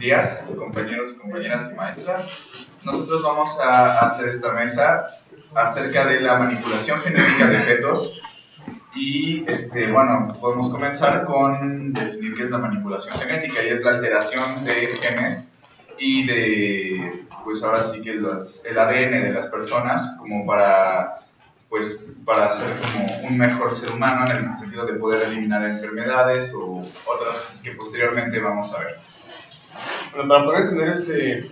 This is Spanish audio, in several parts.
días, compañeros, compañeras y maestra. Nosotros vamos a hacer esta mesa acerca de la manipulación genética de fetos y bueno, podemos comenzar con definir qué es la manipulación genética, y es la alteración de genes y de, pues ahora sí que el ADN de las personas como para hacer como un mejor ser humano, en el sentido de poder eliminar enfermedades o otras cosas que posteriormente vamos a ver. Bueno, para poder entender este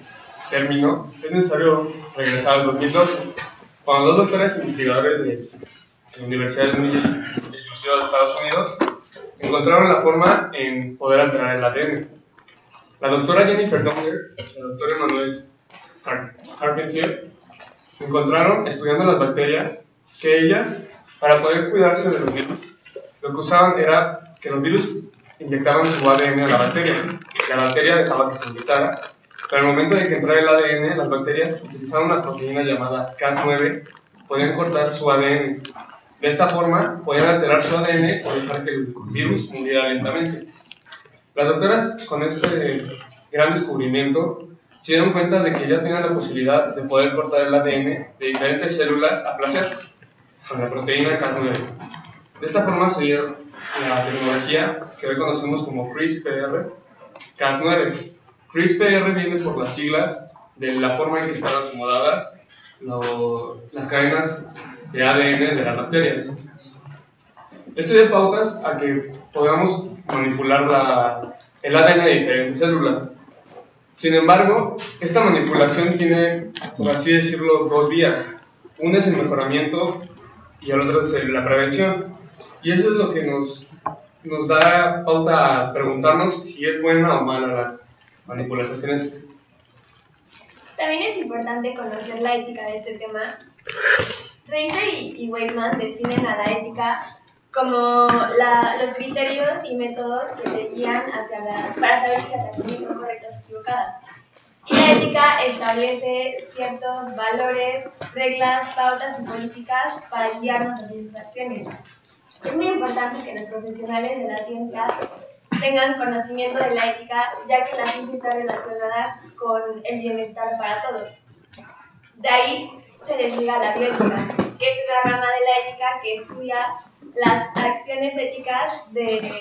término es necesario regresar al 2012, cuando dos doctores investigadores de la Universidad muy exclusiva de Estados Unidos encontraron la forma en poder alterar el ADN. La doctora Jennifer Doudna y el doctor Emmanuel Charpentier encontraron, estudiando las bacterias, que ellas, para poder cuidarse de los virus, lo que usaban era que los virus inyectaban su ADN a la bacteria. La bacteria dejaba que se inyectara, pero al momento de que entrara el ADN, las bacterias, utilizando una proteína llamada Cas9, podían cortar su ADN. De esta forma, podían alterar su ADN o dejar que el virus muriera lentamente. Las doctoras, con este gran descubrimiento, se dieron cuenta de que ya tenían la posibilidad de poder cortar el ADN de diferentes células a placer, con la proteína Cas9. De esta forma se dio la tecnología que hoy conocemos como CRISPR-Cas9. CRISPR viene por las siglas de la forma en que están acomodadas las cadenas de ADN de las bacterias. Esto da pautas a que podamos manipular el ADN de diferentes células. Sin embargo, esta manipulación tiene, por así decirlo, dos vías. Una es el mejoramiento y el otro es la prevención. Y eso es lo que nos da pauta a preguntarnos si es buena o mala la manipulación genética. También es importante conocer la ética de este tema. Reiser y Weidman definen a la ética como los criterios y métodos que te guían para saber si las acciones son correctas o equivocadas. Y la ética establece ciertos valores, reglas, pautas y políticas para guiarnos hacia esas acciones. Es muy importante que los profesionales de la ciencia tengan conocimiento de la ética, ya que la ciencia está relacionada con el bienestar para todos. De ahí se desliga la bioética, que es una rama de la ética que estudia las acciones éticas de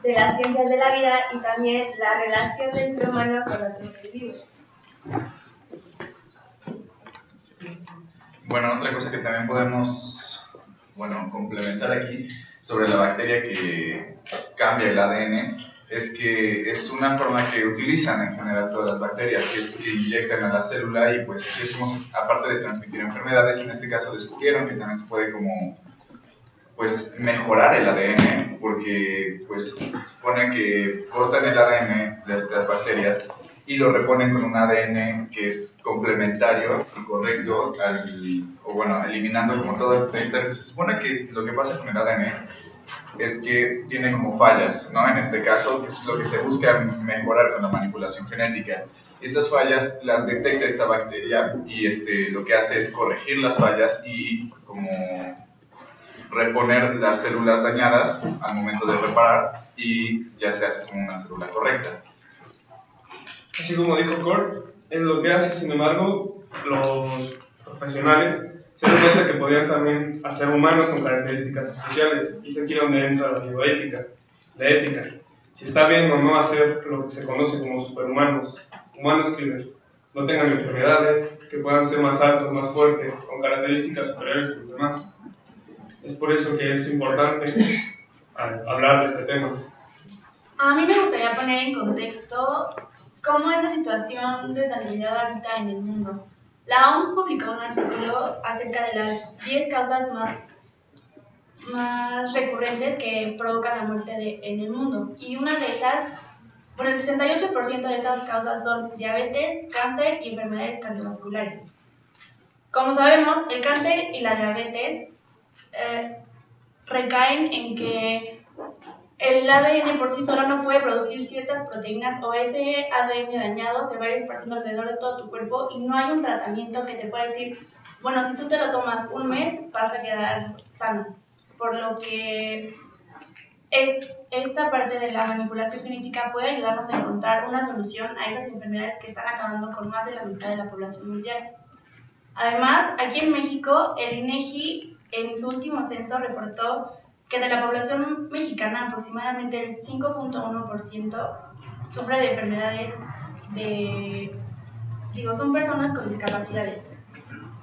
las ciencias de la vida y también la relación del ser humano con otros seres vivos. Bueno, otra cosa que también podemos complementar aquí sobre la bacteria que cambia el ADN es que es una forma que utilizan en general todas las bacterias, que es que inyectan a la célula y pues así somos, aparte de transmitir enfermedades, en este caso descubrieron que también se puede como mejorar el ADN, porque pues supone que cortan el ADN de estas bacterias y lo reponen con un ADN que es complementario y correcto, eliminando como todo el defecto. Se supone que lo que pasa con el ADN es que tiene como fallas, ¿no? En este caso, que es lo que se busca mejorar con la manipulación genética. Estas fallas las detecta esta bacteria y lo que hace es corregir las fallas y como reponer las células dañadas al momento de reparar, y ya se hace como una célula correcta. Así como dijo Kurt, es lo que hace. Sin embargo, los profesionales se dan cuenta que podrían también hacer humanos con características especiales, y es aquí donde entra la bioética, la ética. Si está bien o no hacer lo que se conoce como superhumanos, humanos que no tengan enfermedades, que puedan ser más altos, más fuertes, con características superiores a los demás. Es por eso que es importante hablar de este tema. A mí me gustaría poner en contexto cómo es la situación de sanidad ahorita en el mundo. La OMS publicó un artículo acerca de las 10 causas más recurrentes que provocan la muerte en el mundo. Y una de esas, el 68% de esas causas son diabetes, cáncer y enfermedades cardiovasculares. Como sabemos, el cáncer y la diabetes recaen en que el ADN por sí solo no puede producir ciertas proteínas, o ese ADN dañado se va a ir esparciendo alrededor de todo tu cuerpo y no hay un tratamiento que te pueda decir, bueno, si tú te lo tomas un mes vas a quedar sano. Por lo que esta parte de la manipulación genética puede ayudarnos a encontrar una solución a esas enfermedades que están acabando con más de la mitad de la población mundial. Además, aquí en México, el INEGI en su último censo reportó que de la población mexicana aproximadamente el 5.1% sufre de enfermedades son personas con discapacidades.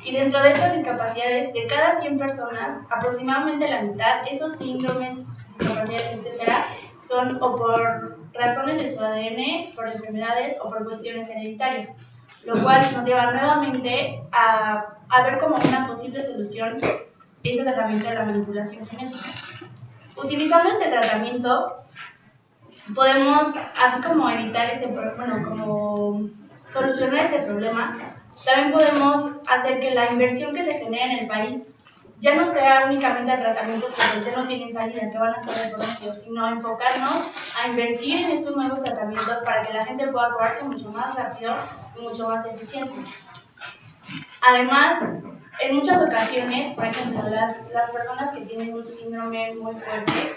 Y dentro de estas discapacidades, de cada 100 personas, aproximadamente la mitad, esos síndromes, discapacidades, etcétera, son o por razones de su ADN, por enfermedades o por cuestiones hereditarias, lo cual nos lleva nuevamente a ver como una posible solución este tratamiento de la manipulación genética. Utilizando este tratamiento, podemos, así como evitar como solucionar este problema, también podemos hacer que la inversión que se genera en el país ya no sea únicamente a tratamientos que no tienen salida, que van a ser de por medio, sino enfocarnos a invertir en estos nuevos tratamientos para que la gente pueda curarse mucho más rápido y mucho más eficiente. Además, en muchas ocasiones, por ejemplo, las personas que tienen un síndrome muy fuerte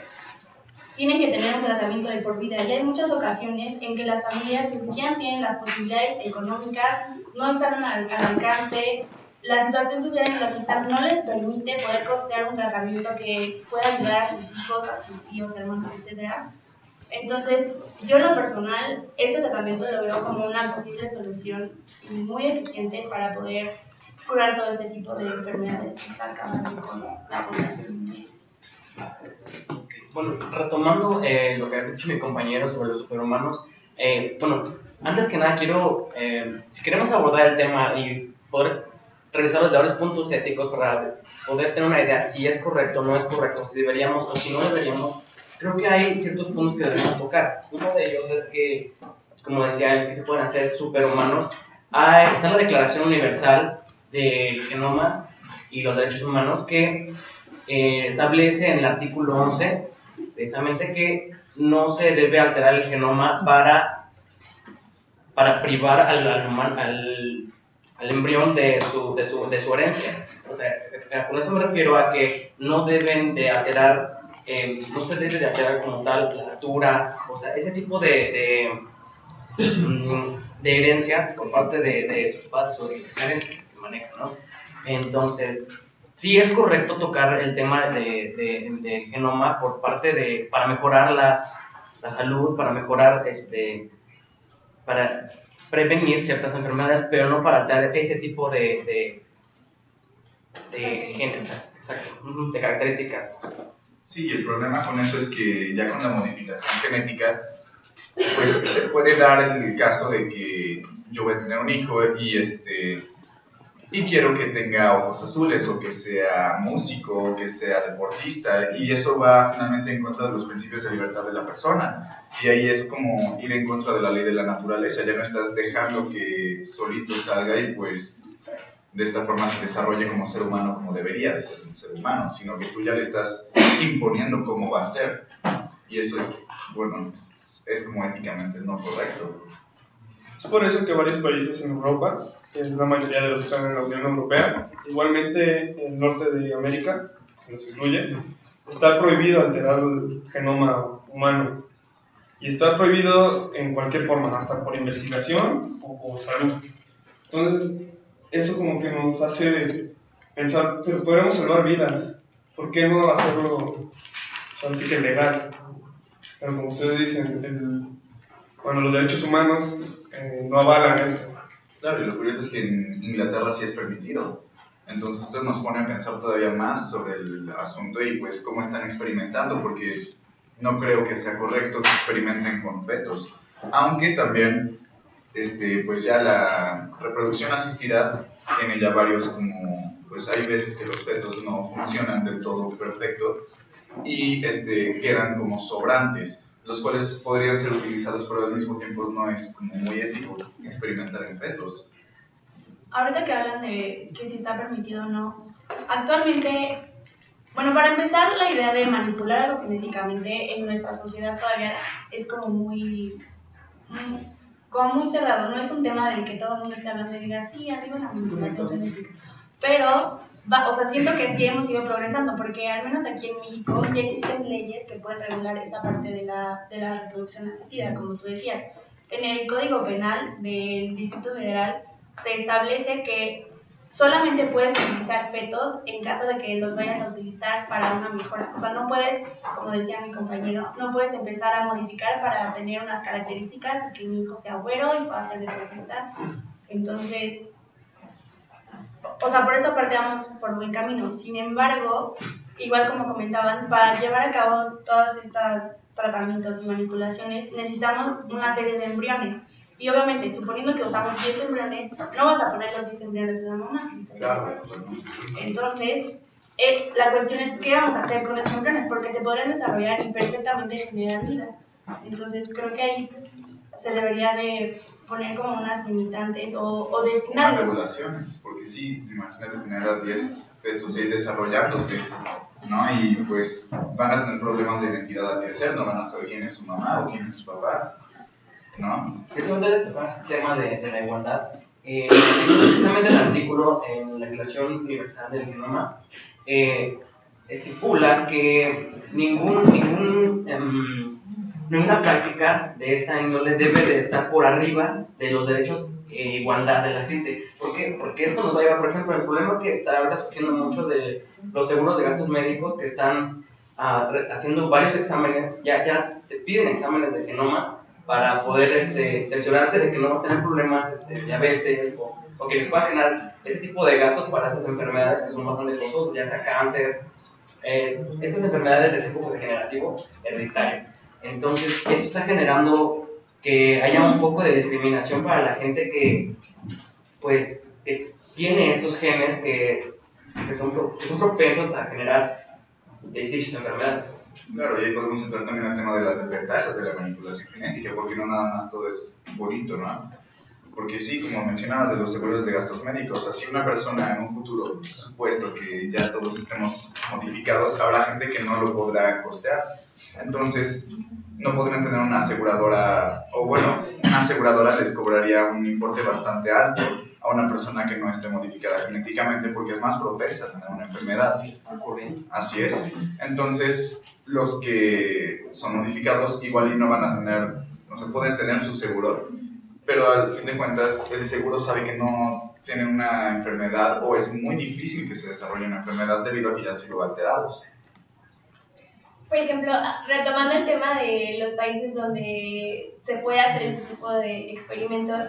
tienen que tener un tratamiento de por vida, y hay muchas ocasiones en que las familias ni siquiera tienen las posibilidades económicas, no están al alcance, la situación social en la que están no les permite poder costear un tratamiento que pueda ayudar a sus hijos, a sus tíos, hermanos, etc. Entonces, yo en lo personal, este tratamiento lo veo como una posible solución muy eficiente para poder curar todo este tipo de enfermedades que están acabando con la población. Bueno, retomando lo que ha dicho mi compañero sobre los superhumanos, antes que nada quiero, si queremos abordar el tema y poder revisar desde varios puntos éticos para poder tener una idea si es correcto o no es correcto, si deberíamos o si no deberíamos, creo que hay ciertos puntos que debemos tocar. Uno de ellos es que, como decía, que se pueden hacer superhumanos. Está la Declaración Universal del Genoma y los Derechos Humanos que establece en el artículo 11 precisamente que no se debe alterar el genoma para privar al embrión de su herencia. O sea, con eso me refiero a que no deben de alterar, no se debe de alterar como tal la altura, o sea, ese tipo de herencias por parte de sus padres o de las herencias que se manejan, ¿no? Entonces, sí es correcto tocar el tema de genoma por parte para mejorar la salud, para mejorar, para prevenir ciertas enfermedades, pero no para dar ese tipo de características. Sí, el problema con eso es que ya con la modificación genética, pues se puede dar el caso de que yo voy a tener un hijo y quiero que tenga ojos azules, o que sea músico, o que sea deportista, y eso va finalmente en contra de los principios de libertad de la persona, y ahí es como ir en contra de la ley de la naturaleza. Ya no estás dejando que solito salga y pues de esta forma se desarrolle como ser humano, como debería de ser un ser humano, sino que tú ya le estás imponiendo cómo va a ser, y eso es como éticamente no correcto. Es por eso que varios países en Europa, que es la mayoría de los que están en la Unión Europea, igualmente en el norte de América, que nos incluye, está prohibido alterar el genoma humano. Y está prohibido en cualquier forma, hasta por investigación o por salud. Entonces, eso como que nos hace pensar, pero podríamos salvar vidas, ¿por qué no hacerlo, así que legal? Pero como ustedes dicen, los derechos humanos no avalan esto. Claro, y lo curioso es que en Inglaterra sí es permitido. Entonces esto nos pone a pensar todavía más sobre el asunto y pues cómo están experimentando, porque no creo que sea correcto que experimenten con fetos. Aunque también, pues ya la reproducción asistida tiene ya varios pues hay veces que los fetos no funcionan del todo perfecto y quedan como sobrantes, los cuales podrían ser utilizados, pero al mismo tiempo no es como muy ético experimentar en fetos. Ahorita que hablan de que si está permitido o no, actualmente, para empezar, la idea de manipular algo genéticamente en nuestra sociedad todavía es como muy cerrado, no es un tema del que todo el mundo esté hablando y diga, sí, arriba la manipulación genética. pero o sea, siento que sí hemos ido progresando, porque al menos aquí en México ya existen leyes que pueden regular esa parte de la reproducción asistida, como tú decías. En el Código Penal del Distrito Federal se establece que solamente puedes utilizar fetos en caso de que los vayas a utilizar para una mejora. O sea, no puedes, como decía mi compañero, no puedes empezar a modificar para tener unas características y que mi hijo sea güero y pueda ser deportista. Entonces, o sea, por esa parte vamos por buen camino. Sin embargo, igual como comentaban, para llevar a cabo todos estos tratamientos y manipulaciones necesitamos una serie de embriones. Y obviamente, suponiendo que usamos 10 embriones, no vas a poner los 10 embriones en la mamá. Claro. Entonces, la cuestión es qué vamos a hacer con esos embriones, porque se podrían desarrollar y perfectamente generar vida. Entonces, creo que ahí se debería de poner como unas limitantes o destinarlos. Regulaciones, porque sí, imagínate tener a 10 fetos ahí desarrollándose, ¿no? Y pues van a tener problemas de identidad al crecer, no van a saber quién es su mamá o quién es su papá, ¿no? Precisamente de tocar ese tema de la igualdad, precisamente el artículo en la Declaración Universal del Genoma estipula que ninguna práctica de esta índole debe de estar por arriba de los derechos e igualdad de la gente. ¿Por qué? Porque esto nos va a llevar, por ejemplo, el problema que está ahora surgiendo mucho de los seguros de gastos médicos que están haciendo varios exámenes, ya te piden exámenes de genoma para poder cerciorarse de que no vas a tener problemas, diabetes o que les pueda generar ese tipo de gastos para esas enfermedades que son bastante costosas, ya sea cáncer, esas enfermedades de tipo degenerativo hereditario. Entonces, eso está generando que haya un poco de discriminación para la gente que, pues, que tiene esos genes que son propensos a generar dichas enfermedades. Claro, y ahí podemos entrar también al tema de las desventajas de la manipulación genética, porque no nada más todo es bonito, ¿no? Porque sí, como mencionabas de los seguros de gastos médicos, así una persona en un futuro supuesto que ya todos estemos modificados, habrá gente que no lo podrá costear. Entonces, no podrían tener una aseguradora, o bueno, una aseguradora les cobraría un importe bastante alto a una persona que no esté modificada genéticamente porque es más propensa a tener una enfermedad. Así es. Entonces, los que son modificados igual y no van a tener, no se pueden tener su seguro, pero al fin de cuentas el seguro sabe que no tiene una enfermedad o es muy difícil que se desarrolle una enfermedad debido a que ya han sido alterados. Por ejemplo, retomando el tema de los países donde se puede hacer este tipo de experimentos,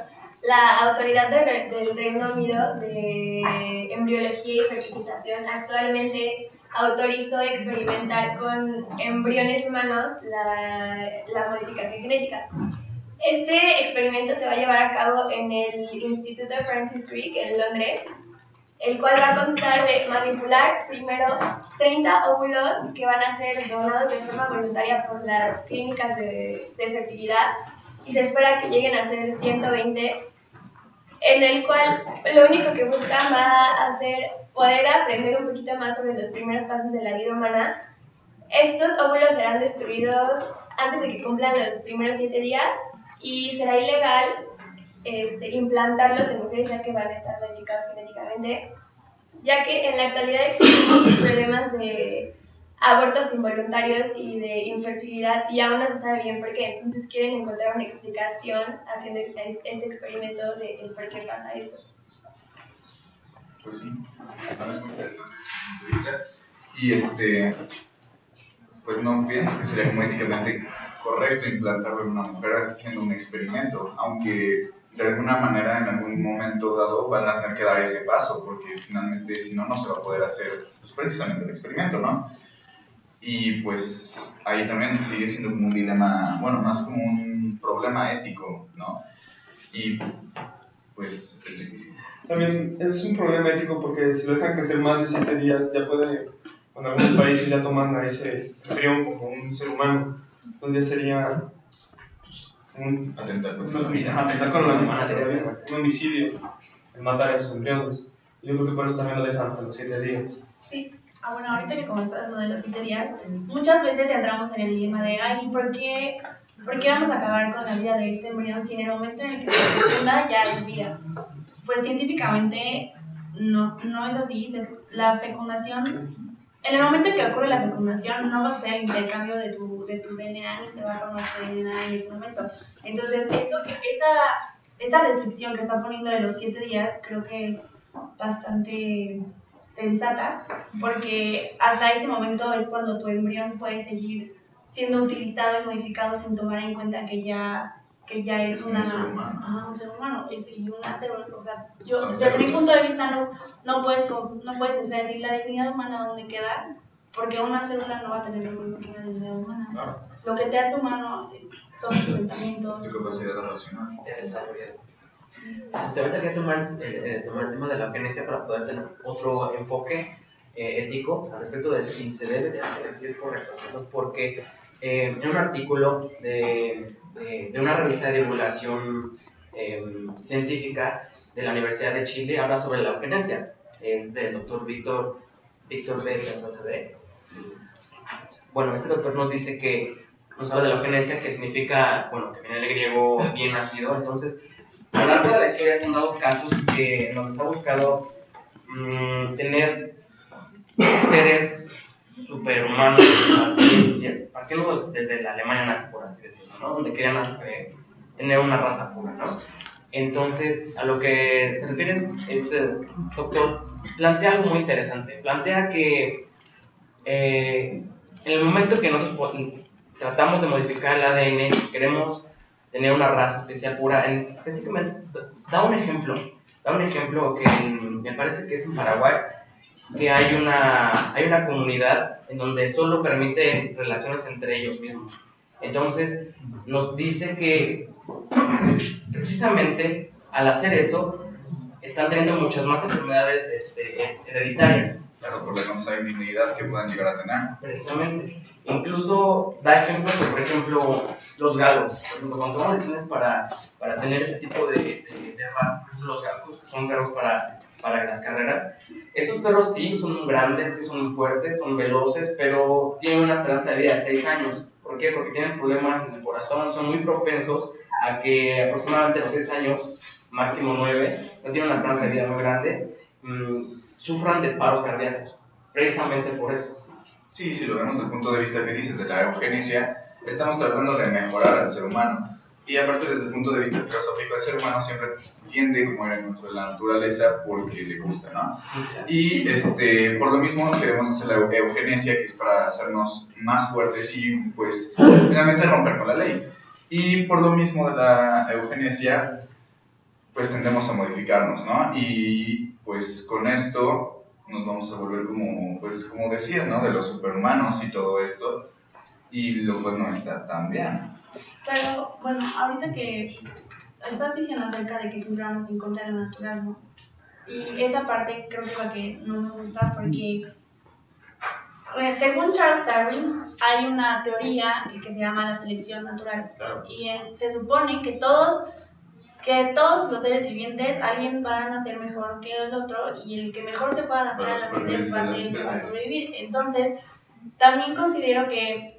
la autoridad del Reino Unido de embriología y fertilización actualmente autorizó experimentar con embriones humanos la modificación genética. Este experimento se va a llevar a cabo en el Instituto Francis Crick en Londres, el cual va a constar de manipular primero 30 óvulos que van a ser donados de forma voluntaria por las clínicas de fertilidad y se espera que lleguen a ser 120, en el cual lo único que buscan va a ser poder aprender un poquito más sobre los primeros pasos de la vida humana. Estos óvulos serán destruidos antes de que cumplan los primeros 7 días y será ilegal implantarlos en mujeres ya que van a estar modificadas genéticamente, ya que en la actualidad existen muchos problemas de abortos involuntarios y de infertilidad y aún no se sabe bien por qué. Entonces quieren encontrar una explicación haciendo este experimento de por qué pasa esto. Pues sí, es muy interesante su punto de vista. Y pues no pienso que sería como éticamente correcto implantarlo en una mujer haciendo un experimento, aunque de alguna manera en algún momento dado van a tener que dar ese paso, porque finalmente si no, no se va a poder hacer pues, precisamente el experimento, ¿no? Y pues ahí también sigue siendo como un dilema, bueno, más como un problema ético, ¿no? Y pues es difícil. También es un problema ético porque si lo dejan crecer más de 7 días ya puede, en algunos países ya toman a ese embrión como un ser humano, donde sería un Atentar contra la vida. Atentar con la vida, un homicidio, el matar a esos embriones. Yo creo que por eso también lo dejan hasta los 7 días. Sí. Bueno, ahorita que comenzaste lo de los 7 días, muchas veces entramos en el dilema de, ay, ¿por qué vamos a acabar con la vida de este embrión si en el momento en el que se fecunda ya es vida? Pues científicamente no es así. La fecundación, en el momento que ocurre la fecundación, no va a ser el intercambio de tu DNA ni se va a formar tu DNA en ese momento. Entonces, esta restricción que está poniendo de los 7 días creo que es bastante sensata, porque hasta ese momento es cuando tu embrión puede seguir siendo utilizado y modificado sin tomar en cuenta que ya es un ser humano. Un ser humano y una célula. O sea, yo desde mi punto de vista no puedes decir la dignidad humana dónde queda, porque una célula no va a tener una dignidad humana. Claro. Lo que te hace humano son tus pensamientos, Tu capacidad racional. Ahorita quería tomar el tema de la eugenesia para poder tener otro enfoque ético al respecto de si se debe de hacer, si es correcto hacerlo, porque en un artículo de una revista de divulgación científica de la Universidad de Chile habla sobre la eugenesia. Es del doctor Víctor B. Sacd. Bueno, este doctor nos dice que nos habla de la eugenesia, que significa, bueno, que viene del griego bien nacido. Entonces, a lo largo de la historia se han dado casos que donde se ha buscado tener seres superhumanos, partiendo desde la Alemania nazi, por así decirlo, ¿no? Donde querían tener una raza pura, ¿no? Entonces, a lo que se refiere este doctor, plantea algo muy interesante. Plantea que en el momento que nosotros tratamos de modificar el ADN, queremos tener una raza especial pura, específicamente, da un ejemplo que me parece que es en Paraguay, que hay una comunidad en donde solo permite relaciones entre ellos mismos. Entonces, nos dice que precisamente al hacer eso, están teniendo muchas más enfermedades hereditarias. Claro, por la consanguinidad que puedan llegar a tener. Precisamente. Incluso da ejemplos, por ejemplo, los galos. Por ejemplo, cuando toman decisiones para tener ese tipo de razas, por ejemplo, los galos, que son perros para las carreras, estos perros sí son grandes, sí son fuertes, son veloces, pero tienen una esperanza de vida de 6 años. ¿Por qué? Porque tienen problemas en el corazón, son muy propensos a que aproximadamente a los 6 años, máximo 9, no tienen una esperanza de vida muy grande, sufran de paros cardíacos, precisamente por eso. Sí, si lo vemos desde el punto de vista que dices de la eugenesia, estamos tratando de mejorar al ser humano. Y aparte desde el punto de vista filosófico, el ser humano siempre tiende, como era dentro de la naturaleza, porque le gusta, ¿no? Y por lo mismo queremos hacer la eugenesia, que es para hacernos más fuertes y pues finalmente romper con la ley. Y por lo mismo de la eugenesia, pues tendemos a modificarnos, ¿no? Y pues con esto nos vamos a volver como decía, ¿no? De los superhumanos y todo esto, y lo cual no está tan bien. Pero, bueno, ahorita que estás diciendo acerca de que siempre vamos en contra de lo natural, ¿no? Y esa parte creo que es la que no me gusta porque, según Charles Darwin, hay una teoría que se llama la selección natural. Claro. Y se supone que todos los seres vivientes, alguien va a nacer mejor que el otro y el que mejor se pueda adaptar a la gente va a ser el que va a sobrevivir. Entonces, también considero que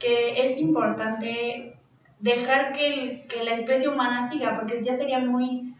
es importante dejar que la especie humana siga, porque ya sería muy,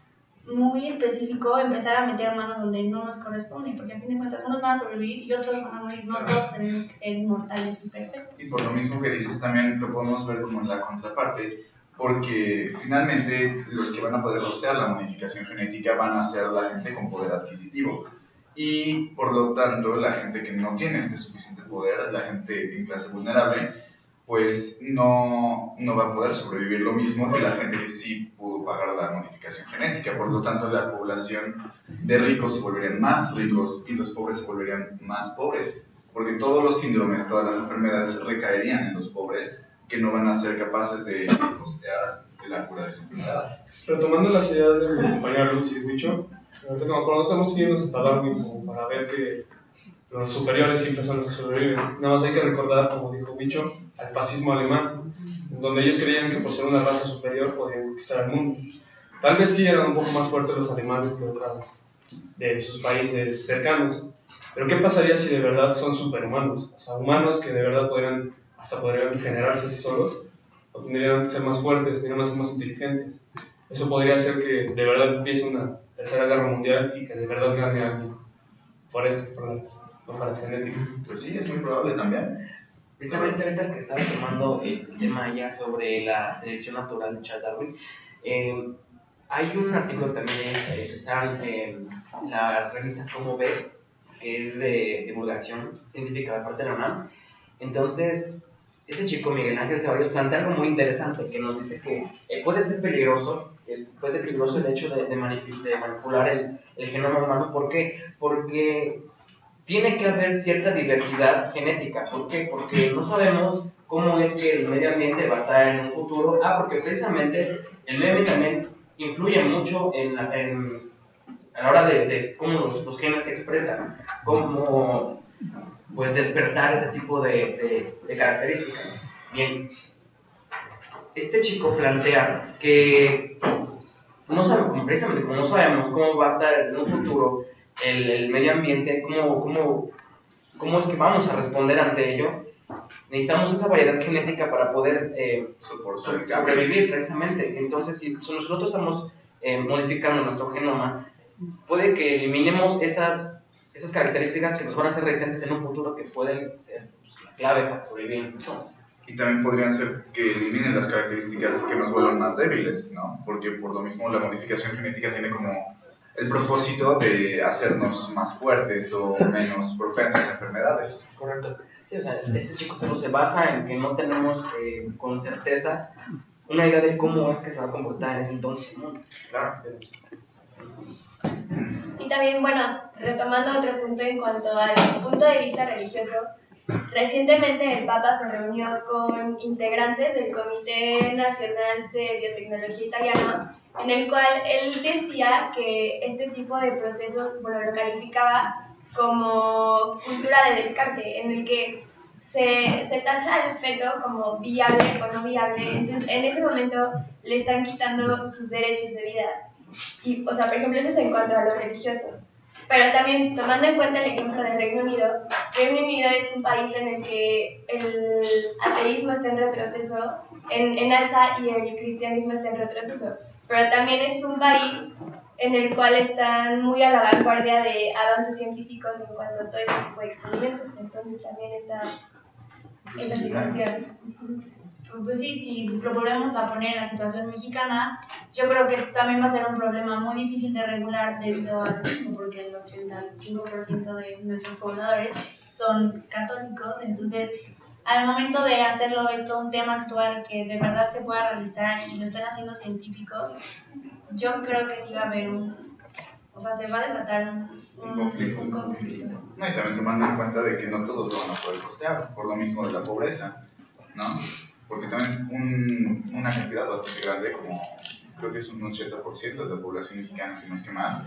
muy específico empezar a meter manos donde no nos corresponde, porque a fin de cuentas unos van a sobrevivir y otros van a morir, no todos tenemos que ser inmortales y perfectos. Y por lo mismo que dices también lo podemos ver como en la contraparte, porque finalmente los que van a poder costear la modificación genética van a ser la gente con poder adquisitivo. Y por lo tanto la gente que no tiene este suficiente poder, la gente en clase vulnerable, pues no va a poder sobrevivir lo mismo que la gente que sí pudo pagar la modificación genética. Por lo tanto, la población de ricos se volverían más ricos y los pobres se volverían más pobres, porque todos los síndromes, todas las enfermedades recaerían en los pobres, que no van a ser capaces de costear la cura de su enfermedad. Retomando las ideas de mi compañero Lucy Huicho, cuando no tenemos que irnos hasta Darwin como para ver que los superiores siempre son los que sobreviven. Nada más hay que recordar, como dijo Huicho, al fascismo alemán, donde ellos creían que por ser una raza superior podían conquistar el mundo. Tal vez sí eran un poco más fuertes los alemanes que otras de sus países cercanos, pero ¿qué pasaría si de verdad son superhumanos? O sea, humanos que de verdad podrían regenerarse así solos, o tendrían que ser más fuertes, tendrían que ser más inteligentes. eso podría hacer que de verdad empiece una tercera guerra mundial y que de verdad gane alguien por esto, por la genética. Pues sí, es muy probable también. Precisamente ahorita que estaba tomando el tema ya sobre la selección natural de Charles Darwin, hay un artículo también que está en la revista Cómo Ves, que es de divulgación científica de parte de la UNAM. Entonces, este chico Miguel Ángel Ceballos plantea algo muy interesante, que nos dice que puede ser peligroso el hecho de manipular el genoma humano. ¿Por qué? Porque tiene que haber cierta diversidad genética. ¿Por qué? Porque no sabemos cómo es que el medio ambiente va a estar en un futuro. Porque precisamente el medio ambiente también influye mucho a la hora de cómo los genes se expresan, cómo pues despertar ese tipo de características. Bien, este chico plantea que no sabemos, precisamente como no sabemos cómo va a estar en un futuro el medio ambiente, cómo es que vamos a responder ante ello, necesitamos esa variedad genética para poder sobrevivir precisamente. Entonces, si nosotros estamos modificando nuestro genoma, puede que eliminemos esas características que nos van a hacer resistentes en un futuro, que pueden ser la clave para sobrevivir en ese entonces. Y también podrían ser que eliminen las características que nos vuelvan más débiles, ¿no? Porque por lo mismo la modificación genética tiene como el propósito de hacernos más fuertes o menos propensos a enfermedades. Correcto. Sí, o sea, este chico solo se basa en que no tenemos con certeza una idea de cómo es que se va a comportar en ese entonces, ¿no? Claro. Y también, bueno, retomando otro punto en cuanto al punto de vista religioso, recientemente el Papa se reunió con integrantes del Comité Nacional de Biotecnología Italiano, en el cual él decía que este tipo de procesos, bueno, lo calificaba como cultura de descarte, en el que se tacha al feto como viable o no viable. Entonces, en ese momento le están quitando sus derechos de vida. Y, o sea, por ejemplo, eso es en cuanto a lo religioso. Pero también, tomando en cuenta el ejemplo del Reino Unido es un país en el que el ateísmo está en retroceso, en alza, y el cristianismo está en retroceso. Pero también es un país en el cual están muy a la vanguardia de avances científicos en cuanto a todo ese tipo de experimentos. Entonces también está esa situación. Pues sí, si lo volvemos a poner en la situación mexicana, yo creo que también va a ser un problema muy difícil de regular debido a porque el 85% de nuestros pobladores son católicos. Entonces, al momento de hacerlo esto un tema actual que de verdad se pueda realizar y lo están haciendo científicos, yo creo que sí va a haber se va a desatar un conflicto. No, y también tomando en cuenta de que no todos lo van a poder costear, por lo mismo de la pobreza, ¿no? Porque también una cantidad bastante grande, como creo que es un 80% de la población mexicana, si no es que más,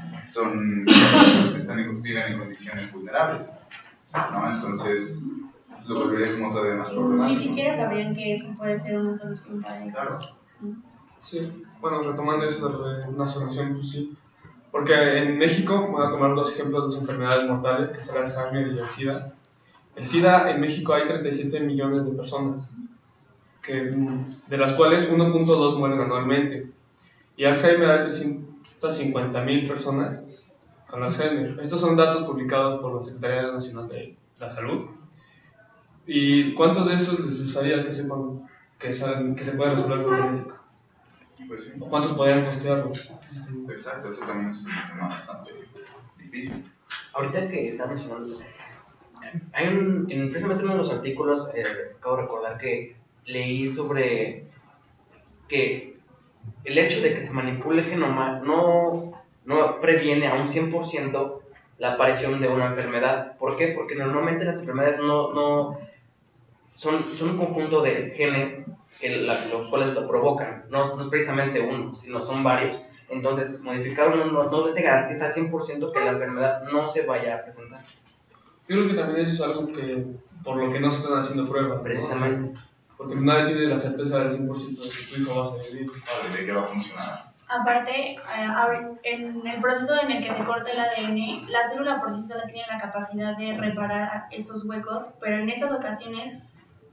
viven en condiciones vulnerables, ¿no? Entonces, lo volvería como todavía más problemático. Ni siquiera sabrían que eso puede ser una solución para ellos. Claro. Sí, bueno, retomando eso de una solución, pues sí. Porque en México, voy a tomar dos ejemplos de las enfermedades mortales, que son el Alzheimer y el SIDA. El SIDA, en México hay 37 millones de personas, de las cuales 1.2 mueren anualmente. Y Alzheimer hay 350,000 personas con Alzheimer. Estos son datos publicados por la Secretaría Nacional de la Salud. ¿Y cuántos de esos les gustaría que sepan que se puede resolver por genética? Pues sí. ¿Cuántos podrían costearlo? Exacto, eso también es un tema bastante difícil. Ahorita que está mencionando eso, hay precisamente uno de los artículos, acabo de recordar que leí sobre que el hecho de que se manipule el genoma no previene a un 100% la aparición de una enfermedad. ¿Por qué? Porque normalmente las enfermedades no son un conjunto de genes los cuales lo provocan. No es precisamente uno, sino son varios. Entonces, modificar uno no te garantiza al 100% que la enfermedad no se vaya a presentar. Yo creo que también eso es algo por lo que no se están haciendo pruebas. Precisamente. ¿No? Porque nadie tiene la certeza del 100% de que tu hijo va a sobrevivir. De que va a funcionar. Aparte, en el proceso en el que se corta el ADN, la célula por sí sola tiene la capacidad de reparar estos huecos, pero en estas ocasiones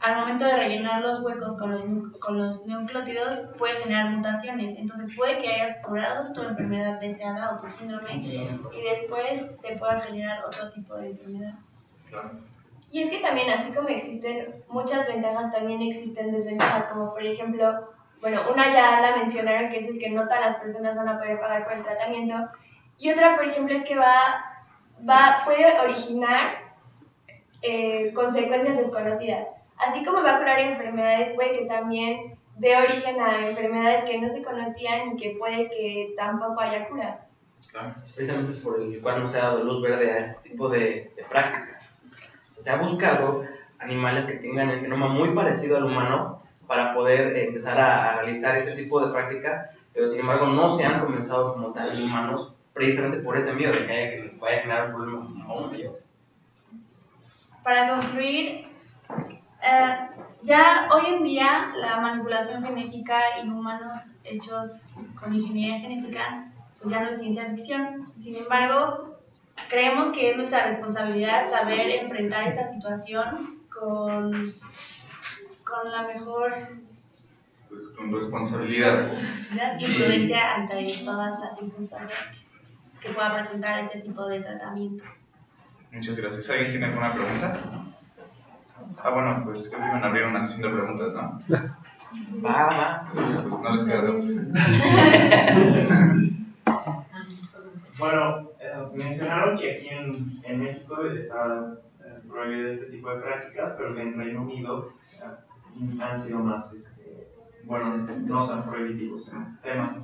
al momento de rellenar los huecos con los nucleótidos puede generar mutaciones. Entonces puede que hayas curado tu enfermedad deseada o tu síndrome y después se pueda generar otro tipo de enfermedad. Claro. Y es que también, así como existen muchas ventajas, también existen desventajas, como por ejemplo, bueno, una ya la mencionaron, que es el que no todas las personas van a poder pagar por el tratamiento, y otra, por ejemplo, es que puede originar consecuencias desconocidas. Así como va a curar enfermedades, puede que también dé origen a enfermedades que no se conocían y que puede que tampoco haya cura. Claro. Precisamente es por el cual no se ha dado luz verde a este tipo de prácticas. O sea, se ha buscado animales que tengan el genoma muy parecido al humano para poder empezar a realizar este tipo de prácticas, pero sin embargo no se han comenzado como tal en humanos, precisamente por ese miedo de que vaya a generar un problema aún mayor. Para concluir, ya hoy en día la manipulación genética en humanos hechos con ingeniería genética pues ya no es ciencia ficción. Sin embargo, creemos que es nuestra responsabilidad saber enfrentar esta situación con la mejor Pues con responsabilidad. y prudencia ante todas las circunstancias que pueda presentar este tipo de tratamiento. Muchas gracias. ¿Alguien tiene alguna pregunta? Bueno, pues creo que iban a abrir una sesión de preguntas, ¿no? Va. Pues no les queda de otra. Bueno, mencionaron que aquí en México está prohibido este tipo de prácticas, pero que en Reino Unido han sido más, no tan prohibitivos en este tema.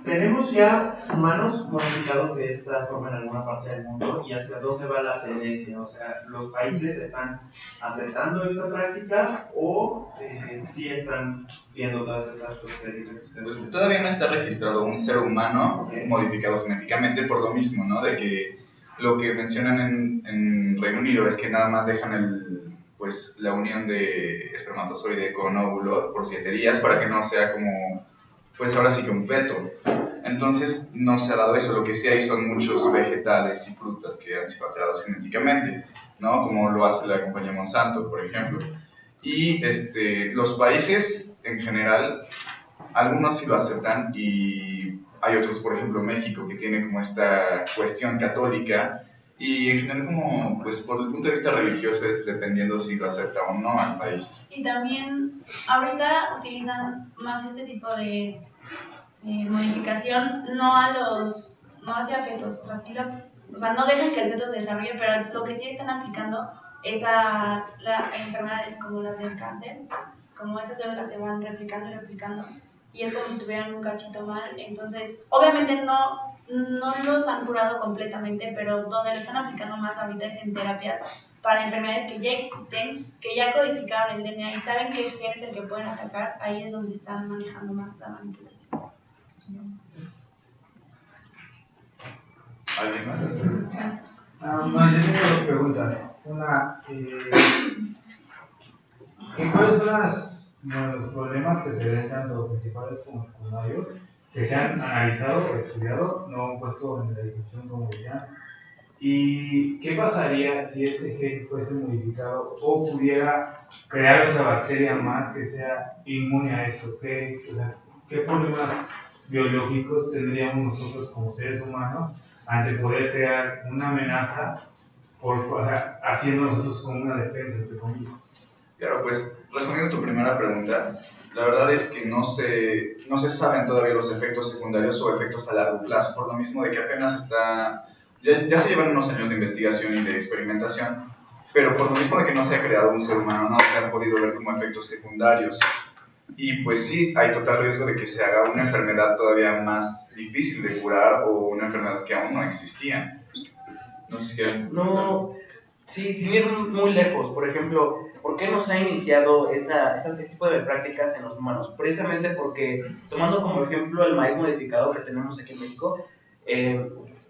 Tenemos ya humanos modificados de esta forma en alguna parte del mundo, y hacia dónde va la tendencia. O sea, ¿los países están aceptando esta práctica o sí están viendo todas estas procedimientos que ustedes Pues todavía no está registrado un ser humano modificado genéticamente por lo mismo, ¿no? De que lo que mencionan en Reino Unido es que nada más dejan la unión de espermatozoide con óvulo por 7 días para que no sea como, pues ahora sí que un feto. Entonces no se ha dado eso. Lo que sí hay son muchos vegetales y frutas que han sido alterados genéticamente, ¿no? Como lo hace la compañía Monsanto, por ejemplo. Y los países en general, algunos sí lo aceptan, y hay otros, por ejemplo México, que tiene como esta cuestión católica, y en general como, pues por el punto de vista religioso es dependiendo si lo acepta o no al país. Y también ahorita utilizan más este tipo de modificación no hacia fetos, o sea, no dejan que el feto se desarrolle, pero lo que sí están aplicando es a enfermedades como las del cáncer, como esas células se van replicando y replicando, y es como si tuvieran un cachito mal. Entonces, obviamente no los han curado completamente, pero donde lo están aplicando más ahorita es en terapias para enfermedades que ya existen, que ya codificaron el DNA y saben qué gen es el que pueden atacar. Ahí es donde están manejando más la manipulación. ¿Alguien más? Yo tengo 2 preguntas. Una, ¿cuáles son los problemas que se ven tanto principales como secundarios que se han analizado o estudiado, no han puesto en la distinción como ya? ¿Y qué pasaría si este gen fuese modificado o pudiera crear otra bacteria más que sea inmune a eso? ¿Qué problemas biológicos tendríamos nosotros como seres humanos ante poder crear una amenaza haciendo nosotros como una defensa, entre comillas? Claro, pues respondiendo a tu primera pregunta, la verdad es que no se saben todavía los efectos secundarios o efectos a largo plazo, por lo mismo de que apenas ya se llevan unos años de investigación y de experimentación, pero por lo mismo de que no se ha creado un ser humano, no se han podido ver como efectos secundarios. Y pues sí, hay total riesgo de que se haga una enfermedad todavía más difícil de curar o una enfermedad que aún no existía. No sé si quieren... No, sí, sin ir muy lejos, por ejemplo, ¿por qué no se ha iniciado este tipo de prácticas en los humanos? Precisamente porque, tomando como ejemplo el maíz modificado que tenemos aquí en México,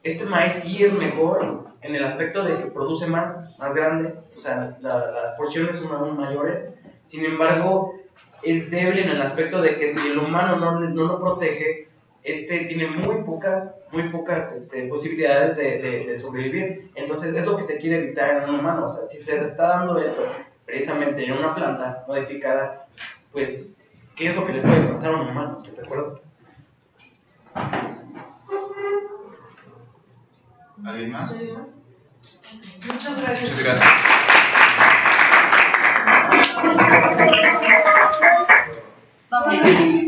este maíz sí es mejor en el aspecto de que produce más grande, o sea, las porciones son aún mayores. Sin embargo, es débil en el aspecto de que si el humano no lo protege, tiene muy pocas posibilidades de sobrevivir. Entonces es lo que se quiere evitar en un humano. O sea, si se está dando esto precisamente en una planta modificada, pues, ¿qué es lo que le puede pasar a un humano? ¿Estás de acuerdo? ¿Alguien más? Muchas gracias. Muchas gracias. Vamos.